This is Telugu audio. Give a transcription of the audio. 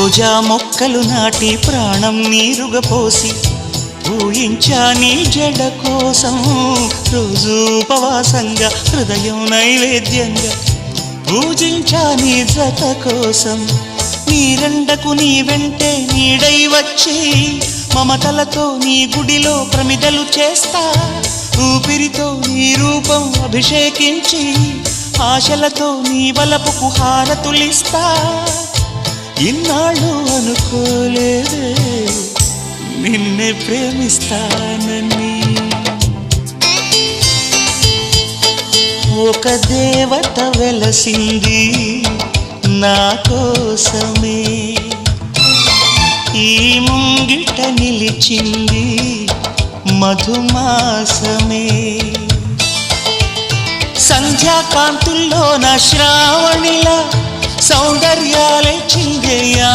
రోజా మొక్కలు నాటి ప్రాణం నీరుగా పోసి ఊహించా నీ జడ కోసం రోజు ఉపవాసంగా హృదయం నైవేద్యంగా పూజించా నీ జత కోసం నీరెండకు నీ వెంటే నీడై వచ్చి మమతలతో నీ గుడిలో ప్రమిదలు చేస్తా ఊపిరితో నీ రూపం అభిషేకించి ఆశలతో నీ వలపుకు హారతులిస్తా ఇన్నాళ్ళు అనుకోలేదే నిన్నే ప్రేమిస్తానని ఒక దేవత వెలసింది నా కోసమే ఈ ముంగిట నిలిచింది మధుమాసమే సంధ్యాకాంతుల్లో నా శ్రావణిలా సౌందర్యాలే చిందేయా